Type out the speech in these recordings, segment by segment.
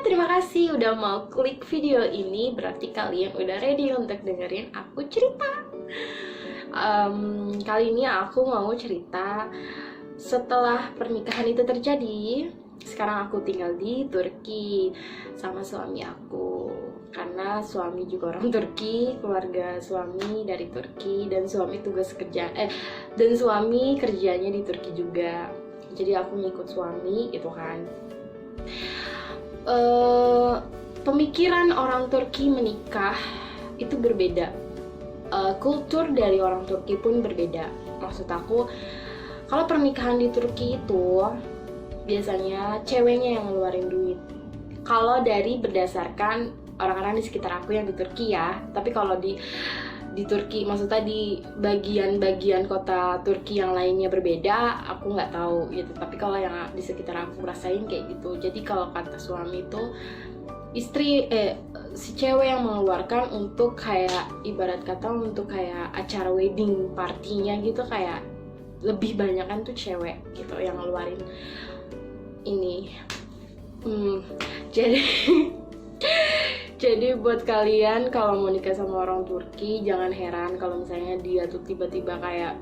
terima kasih udah mau klik video ini. Berarti kalian udah ready untuk dengerin aku cerita. Kali ini aku mau cerita setelah pernikahan itu terjadi. Sekarang aku tinggal di Turki sama suami aku. Karena suami juga orang Turki, keluarga suami dari Turki, dan suami dan suami kerjanya di Turki juga. Jadi aku ngikut suami itu kan. Pemikiran orang Turki menikah itu berbeda. Kultur dari orang Turki pun berbeda. Maksud aku, kalau pernikahan di Turki itu biasanya ceweknya yang ngeluarin duit. Kalau dari berdasarkan orang-orang di sekitar aku yang di Turki ya. Tapi kalau di Turki, maksudnya di bagian-bagian kota Turki yang lainnya berbeda, aku nggak tahu gitu. Tapi kalau yang di sekitar aku rasain kayak gitu. Jadi kalau kata suami itu si cewek yang mengeluarkan untuk kayak ibarat kata untuk kayak acara wedding partinya gitu, kayak lebih banyak kan tuh cewek gitu yang ngeluarin ini. Jadi buat kalian kalau mau nikah sama orang Turki, jangan heran kalau misalnya dia tuh tiba-tiba kayak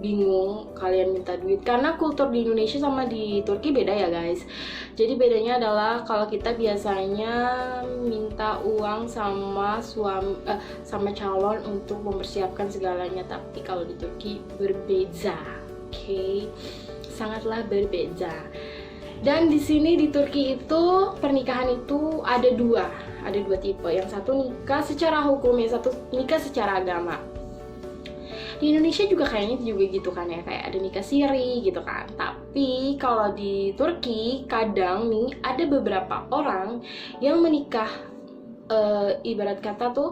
bingung kalian minta duit, karena kultur di Indonesia sama di Turki beda ya guys. Jadi bedanya adalah kalau kita biasanya minta uang sama sama calon untuk mempersiapkan segalanya, tapi kalau di Turki berbeda, oke? Sangatlah berbeda. Dan di sini di Turki itu pernikahan itu ada dua tipe. Yang satu nikah secara hukum, yang satu nikah secara agama. Di Indonesia juga kayaknya juga gitu kan ya, kayak ada nikah siri gitu kan. Tapi kalau di Turki kadang nih ada beberapa orang yang menikah ibarat kata tuh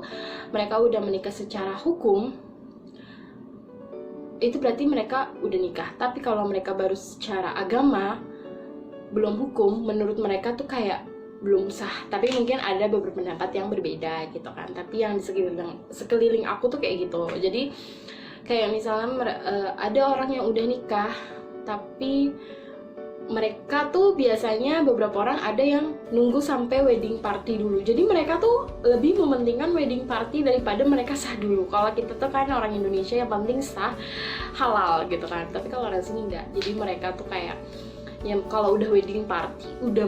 mereka udah menikah secara hukum, itu berarti mereka udah nikah. Tapi kalau mereka baru secara agama, belum hukum, menurut mereka tuh kayak belum sah. Tapi mungkin ada beberapa pendapat yang berbeda gitu kan. Tapi yang di sekeliling aku tuh kayak gitu. Jadi kayak misalnya ada orang yang udah nikah, tapi mereka tuh biasanya beberapa orang ada yang nunggu sampai wedding party dulu. Jadi mereka tuh lebih mementingkan wedding party daripada mereka sah dulu. Kalau kita tuh kan orang Indonesia yang penting sah, halal gitu kan. Tapi kalau orang sini enggak. Jadi mereka tuh kayak yang kalau udah wedding party, udah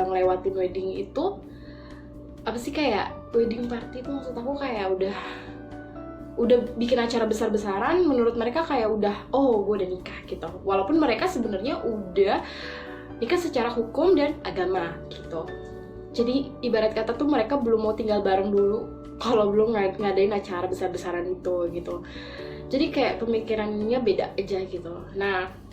ngelewatin wedding itu, apa sih, kayak wedding party itu maksud aku kayak udah bikin acara besar-besaran, menurut mereka kayak udah, oh gue udah nikah gitu. Walaupun mereka sebenarnya udah nikah secara hukum dan agama gitu. Jadi ibarat kata tuh mereka belum mau tinggal bareng dulu kalau belum ngadain acara besar-besaran itu gitu. Jadi kayak pemikirannya beda aja gitu. Nah,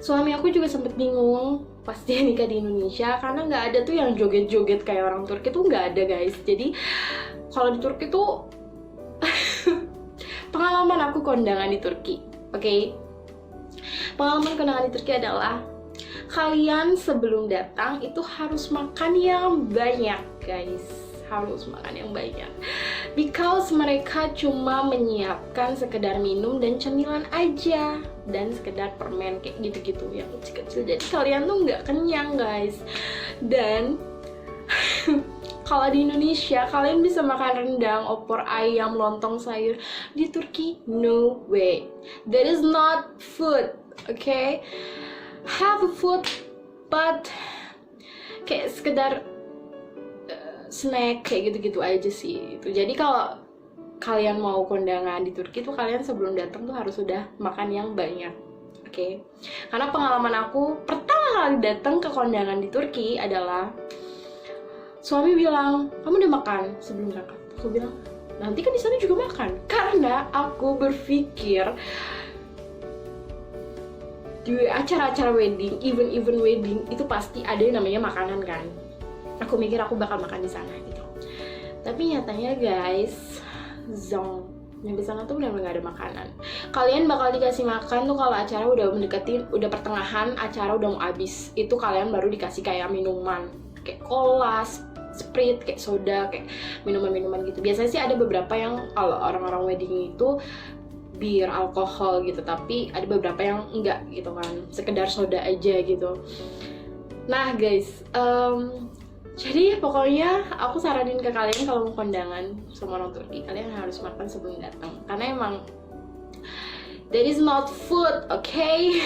suami aku juga sempet bingung pas dia nikah di Indonesia, karena nggak ada tuh yang joget-joget kayak orang Turki tuh, nggak ada guys. Jadi kalau di Turki tuh pengalaman aku kondangan di Turki, oke? Pengalaman kondangan di Turki adalah kalian sebelum datang itu harus makan yang banyak guys, harus makan yang banyak, because mereka cuma menyiapkan sekedar minum dan cemilan aja, dan sekedar permen kayak gitu-gitu yang kecil-kecil. Jadi kalian tuh nggak kenyang guys. Dan kalau di Indonesia kalian bisa makan rendang, opor ayam, lontong sayur. Di Turki, no way. That is not food, okay? Have a food, but kayak sekedar snack kayak gitu-gitu aja sih. Itu. Jadi kalau kalian mau kondangan di Turki tuh kalian sebelum datang tuh harus sudah makan yang banyak, okay? Karena pengalaman aku pertama kali datang ke kondangan di Turki adalah suami bilang, kamu udah makan sebelum berangkat? Aku bilang, nanti kan di sana juga makan. Karena aku berpikir di acara-acara wedding, event wedding itu pasti ada yang namanya makanan kan. Aku mikir aku bakal makan di sana gitu. Tapi nyatanya guys, zong. Nyampe sana tuh benar-benar gak ada makanan. Kalian bakal dikasih makan tuh kalau acara udah mendekati, udah pertengahan acara udah mau habis. Itu kalian baru dikasih kayak minuman, kayak cola, Sprite, kayak soda, kayak minuman-minuman gitu. Biasanya sih ada beberapa yang kalau orang-orang wedding itu bir, alkohol gitu, tapi ada beberapa yang enggak gitu kan, sekedar soda aja gitu. Nah guys, jadi pokoknya aku saranin ke kalian kalau mau kondangan sama orang Turki, kalian harus makan sebelum datang. Karena emang that is not food, okay?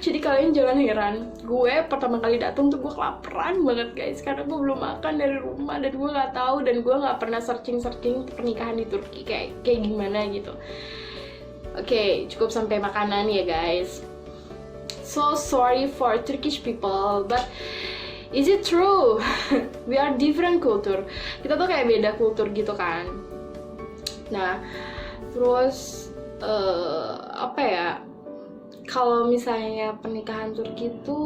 Jadi kalian jangan heran, gue pertama kali datang tuh gue kelaparan banget guys, karena gue belum makan dari rumah dan gue nggak tahu, dan gue nggak pernah searching pernikahan di Turki kayak gimana gitu. Oke, cukup sampai makanan ya guys. So sorry for Turkish people, but is it true? We are different culture. Kita tuh kayak beda kultur gitu kan. Nah, terus apa ya? Kalau misalnya pernikahan Turki itu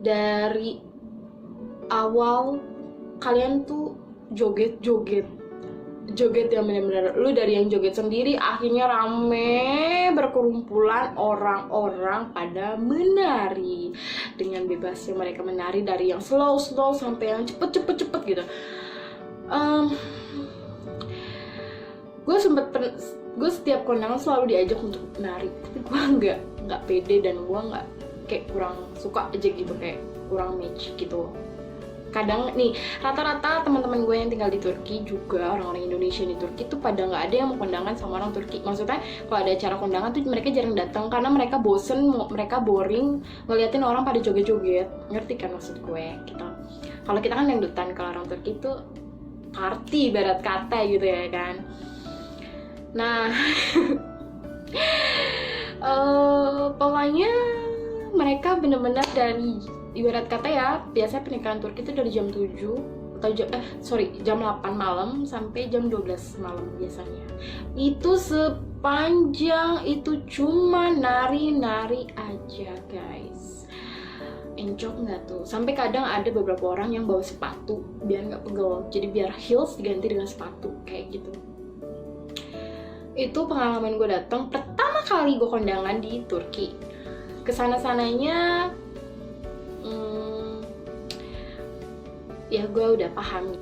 dari awal kalian tuh joget yang benar-benar lu dari yang joget sendiri, akhirnya rame berkerumpulan orang-orang pada menari dengan bebasnya mereka menari, dari yang slow sampai yang cepet gitu. Gue setiap kondangan selalu diajak untuk nari, tapi gue nggak pede, dan gue nggak, kayak kurang suka aja gitu, kayak kurang match gitu. Kadang nih, rata-rata teman-teman gue yang tinggal di Turki juga, orang-orang Indonesia di Turki tuh pada nggak ada yang mau kondangan sama orang Turki. Maksudnya kalau ada acara kondangan tuh mereka jarang datang karena mereka bosen, mereka boring ngeliatin orang pada joget-joget. Ngerti kan maksud gue gitu. Kalau kita kan dangdutan, kalau orang Turki tuh party ibarat kata gitu ya kan. Nah, pokoknya mereka bener-bener dari ibarat kata ya, biasanya pernikahan Turki itu dari jam 7 atau jam 8 malam sampai jam 12 malam biasanya. Itu sepanjang itu cuma nari-nari aja guys. Encok nggak tuh? Sampai kadang ada beberapa orang yang bawa sepatu biar nggak pegel, jadi biar heels diganti dengan sepatu kayak gitu. Itu pengalaman gue datang pertama kali gue kondangan di Turki. Kesana-sananya ya gue udah paham.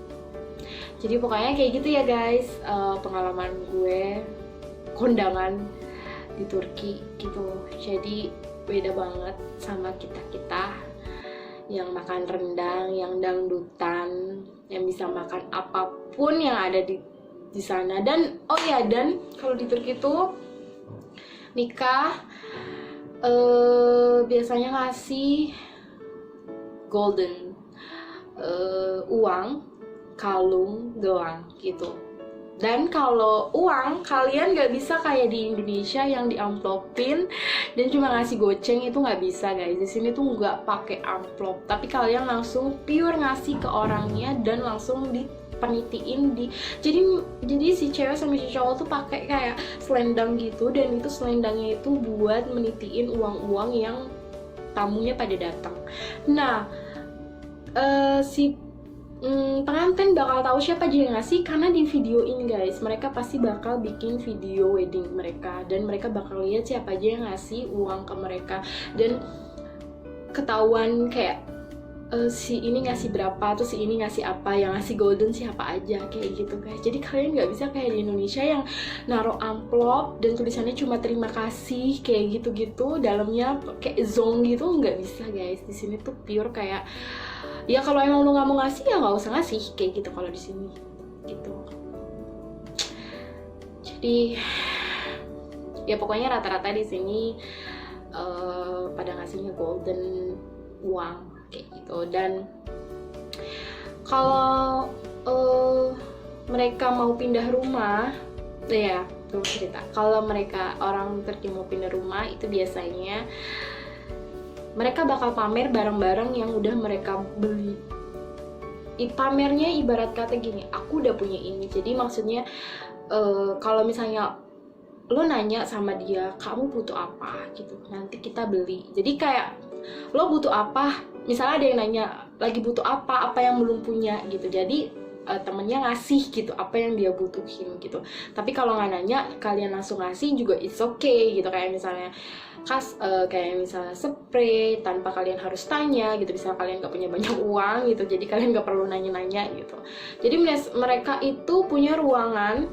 Jadi pokoknya kayak gitu ya guys, pengalaman gue kondangan di Turki gitu. Jadi beda banget sama kita yang makan rendang, yang dangdutan, yang bisa makan apapun yang ada di sana. Dan dan kalau di Turki tuh nikah biasanya ngasih golden uang, kalung, gelang gitu. Dan kalau uang, kalian nggak bisa kayak di Indonesia yang diamplopin dan cuma ngasih goceng, itu nggak bisa guys. Di sini tuh nggak pakai amplop, tapi kalian langsung pure ngasih ke orangnya dan langsung penitiin jadi si cewek sama si cowok tuh pakai kayak selendang gitu, dan itu selendangnya itu buat menitiin uang-uang yang tamunya pada datang. Nah, si pengantin bakal tahu siapa aja yang ngasih karena di videoin guys. Mereka pasti bakal bikin video wedding mereka dan mereka bakal lihat siapa aja yang ngasih uang ke mereka, dan ketahuan kayak si ini ngasih berapa, terus si ini ngasih apa, yang ngasih golden siapa aja kayak gitu guys. Jadi kalian nggak bisa kayak di Indonesia yang naruh amplop dan tulisannya cuma terima kasih kayak gitu-gitu, dalamnya kayak zong gitu, nggak bisa guys. Di sini tuh pure kayak ya kalau emang lu nggak mau ngasih ya nggak usah ngasih kayak gitu kalau di sini gitu. Jadi ya pokoknya rata-rata di sini pada ngasihnya golden, uang kayak gitu. Dan kalau mereka mau pindah rumah, ya tuh cerita, kalau mereka orang Turki mau pindah rumah itu biasanya mereka bakal pamer barang-barang yang udah mereka beli. Pamernya ibarat kata gini, aku udah punya ini. Jadi maksudnya kalau misalnya lo nanya sama dia, kamu butuh apa gitu, nanti kita beli. Jadi kayak lo butuh apa, misalnya ada yang nanya lagi butuh apa yang belum punya gitu, jadi temennya ngasih gitu apa yang dia butuhin gitu. Tapi kalau nggak nanya, kalian langsung ngasih juga it's okay gitu. Kayak misalnya kayak misalnya spray tanpa kalian harus tanya gitu, misalnya kalian nggak punya banyak uang gitu, jadi kalian nggak perlu nanya-nanya gitu. Jadi mereka itu punya ruangan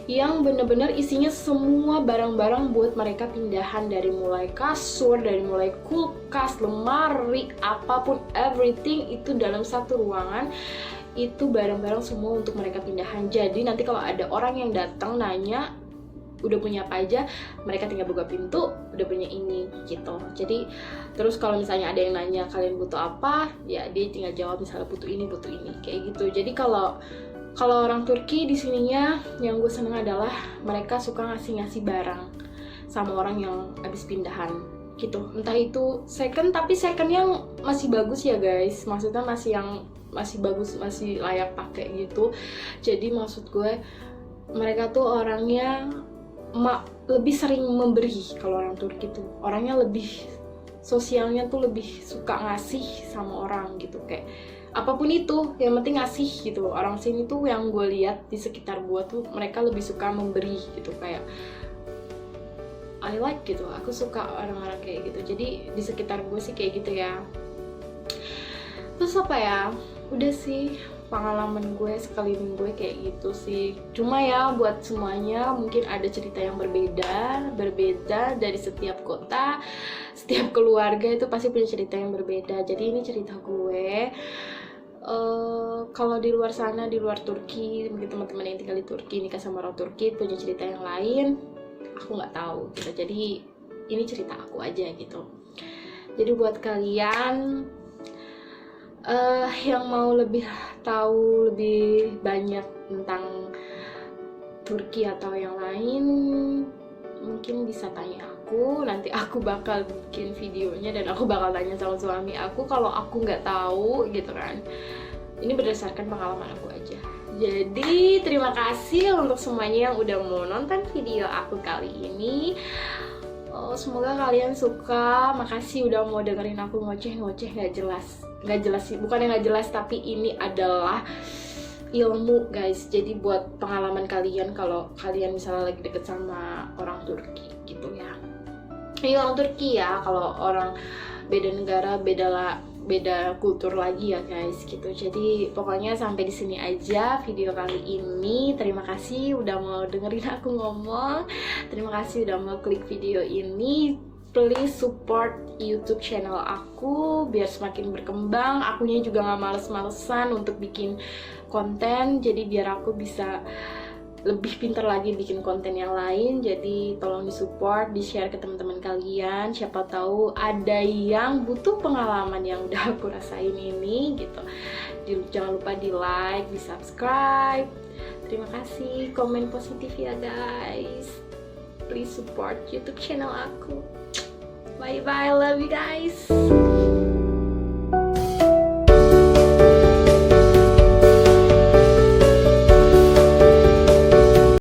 yang bener-bener isinya semua barang-barang buat mereka pindahan, dari mulai kasur, dari mulai kulkas, lemari, apapun, everything itu dalam satu ruangan. Itu barang-barang semua untuk mereka pindahan. Jadi nanti kalau ada orang yang datang nanya udah punya apa aja, mereka tinggal buka pintu, udah punya ini gitu. Jadi terus kalau misalnya ada yang nanya kalian butuh apa, ya dia tinggal jawab misalnya butuh ini kayak gitu. Jadi kalau orang Turki di sininya yang gue seneng adalah mereka suka ngasih barang sama orang yang habis pindahan gitu. Entah itu second, tapi second yang masih bagus ya guys, maksudnya masih bagus, masih layak pakai gitu. Jadi maksud gue mereka tuh orangnya lebih sering memberi. Kalau orang Turki tuh orangnya lebih sosialnya tuh lebih suka ngasih sama orang gitu, kayak apapun itu yang penting ngasih gitu. Orang sini tuh yang gue lihat di sekitar gue tuh mereka lebih suka memberi gitu, kayak I like gitu, aku suka orang-orang kayak gitu. Jadi di sekitar gue sih kayak gitu ya. Terus apa ya, udah sih pengalaman gue sekeliling gue kayak gitu sih. Cuma ya buat semuanya mungkin ada cerita yang berbeda dari setiap kota, setiap keluarga itu pasti punya cerita yang berbeda. Jadi ini cerita gue. Kalau di luar sana, di luar Turki, mungkin teman-teman yang tinggal di Turki nikah sama orang Turki punya cerita yang lain, aku nggak tahu gitu. Jadi ini cerita aku aja gitu. Jadi buat kalian yang mau tahu lebih banyak tentang Turki atau yang lain, mungkin bisa tanya aku. Nanti aku bakal bikin videonya dan aku bakal tanya sama suami aku kalau aku nggak tahu gitu kan. Ini berdasarkan pengalaman aku aja. Jadi terima kasih untuk semuanya yang udah mau nonton video aku kali ini. Semoga kalian suka. Makasih udah mau dengerin aku ngoceh-ngoceh nggak jelas sih, bukan yang nggak jelas, tapi ini adalah ilmu guys. Jadi buat pengalaman kalian kalau kalian misalnya lagi deket sama orang Turki gitu ya. Ini orang Turki ya, kalau orang beda negara beda kultur lagi ya guys gitu. Jadi pokoknya sampai di sini aja video kali ini. Terima kasih udah mau dengerin aku ngomong. Terima kasih udah mau klik video ini. Please support YouTube channel aku biar semakin berkembang. Akunya juga nggak males-malesan untuk bikin konten. Jadi biar aku bisa lebih pintar lagi bikin konten yang lain. Jadi tolong disupport, di-share ke teman-teman kalian. Siapa tahu ada yang butuh pengalaman yang udah aku rasain ini gitu. Jangan lupa di-like, di-subscribe. Terima kasih, komen positif ya guys. Please support YouTube channel aku. Bye bye, love you guys.